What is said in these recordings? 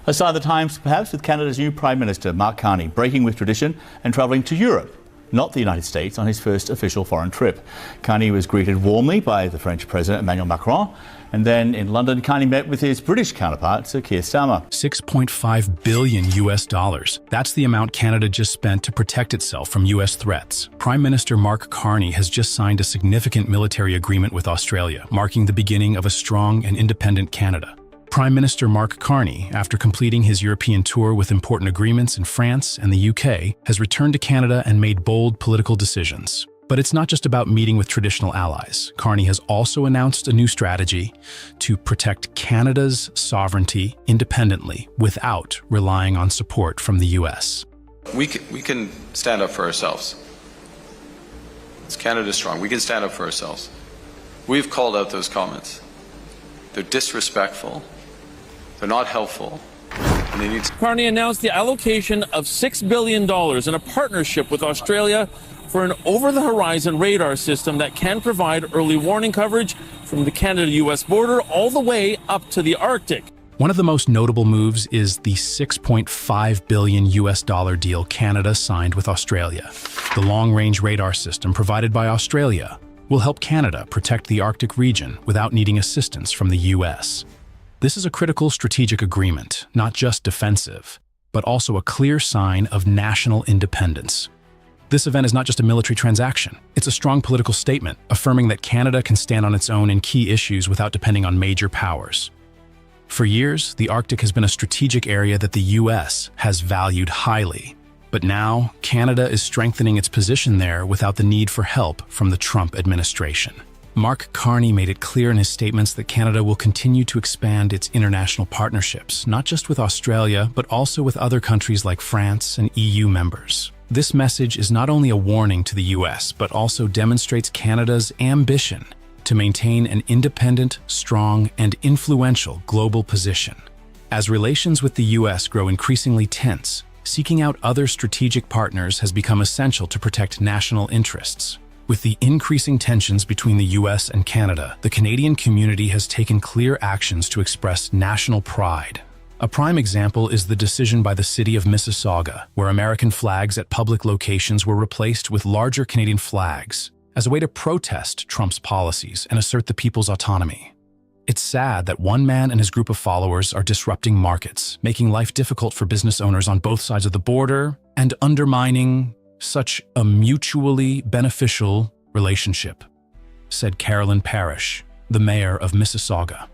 A sign of the times, perhaps, with Canada's new Prime Minister, Mark Carney, breaking with tradition and travelling to Europe, not the United States, on his first official foreign trip. Carney was greeted warmly by the French President Emmanuel Macron, and then in London, Carney met with his British counterpart, Sir Keir Starmer. $6.5 billion US dollars. That's the amount Canada just spent to protect itself from US threats. Prime Minister Mark Carney has just signed a significant military agreement with Australia, marking the beginning of a strong and independent Canada. Prime Minister Mark Carney, after completing his European tour with important agreements in France and the UK, has returned to Canada and made bold political decisions. But it's not just about meeting with traditional allies. Carney has also announced a new strategy to protect Canada's sovereignty independently without relying on support from the US. We can stand up for ourselves. It's Canada strong. We can stand up for ourselves. We've called out those comments. They're disrespectful. They're not helpful. And they need to... Carney announced the allocation of $6 billion in a partnership with Australia for an over-the-horizon radar system that can provide early warning coverage from the Canada-US border all the way up to the Arctic. One of the most notable moves is the $6.5 billion US dollar deal Canada signed with Australia. The long-range radar system provided by Australia will help Canada protect the Arctic region without needing assistance from the US. This is a critical strategic agreement, not just defensive, but also a clear sign of national independence. This event is not just a military transaction. It's a strong political statement, affirming that Canada can stand on its own in key issues without depending on major powers. For years, the Arctic has been a strategic area that the US has valued highly. But now, Canada is strengthening its position there without the need for help from the Trump administration. Mark Carney made it clear in his statements that Canada will continue to expand its international partnerships, not just with Australia, but also with other countries like France and EU members. This message is not only a warning to the US, but also demonstrates Canada's ambition to maintain an independent, strong, and influential global position. As relations with the US grow increasingly tense, seeking out other strategic partners has become essential to protect national interests. With the increasing tensions between the US and Canada, the Canadian community has taken clear actions to express national pride. A prime example is the decision by the city of Mississauga, where American flags at public locations were replaced with larger Canadian flags as a way to protest Trump's policies and assert the people's autonomy. It's sad that one man and his group of followers are disrupting markets, making life difficult for business owners on both sides of the border, and undermining such a mutually beneficial relationship, said Carolyn Parrish, the mayor of Mississauga.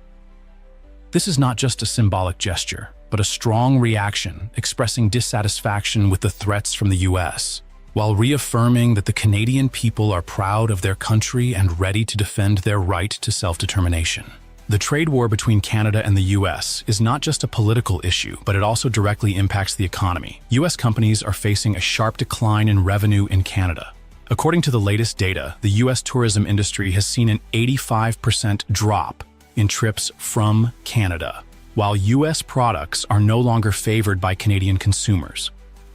This is not just a symbolic gesture, but a strong reaction expressing dissatisfaction with the threats from the US, while reaffirming that the Canadian people are proud of their country and ready to defend their right to self-determination. The trade war between Canada and the US is not just a political issue, but it also directly impacts the economy. US companies are facing a sharp decline in revenue in Canada. According to the latest data, the US tourism industry has seen an 85% drop in trips from Canada, while US products are no longer favored by Canadian consumers.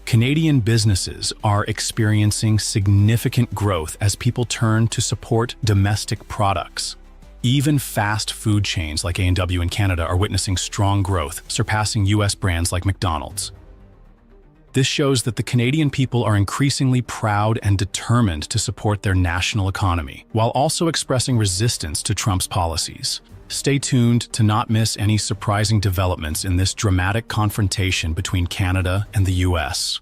Canadian businesses are experiencing significant growth as people turn to support domestic products. Even fast food chains like A&W in Canada are witnessing strong growth, surpassing US brands like McDonald's. This shows that the Canadian people are increasingly proud and determined to support their national economy, while also expressing resistance to Trump's policies. Stay tuned to not miss any surprising developments in this dramatic confrontation between Canada and the US.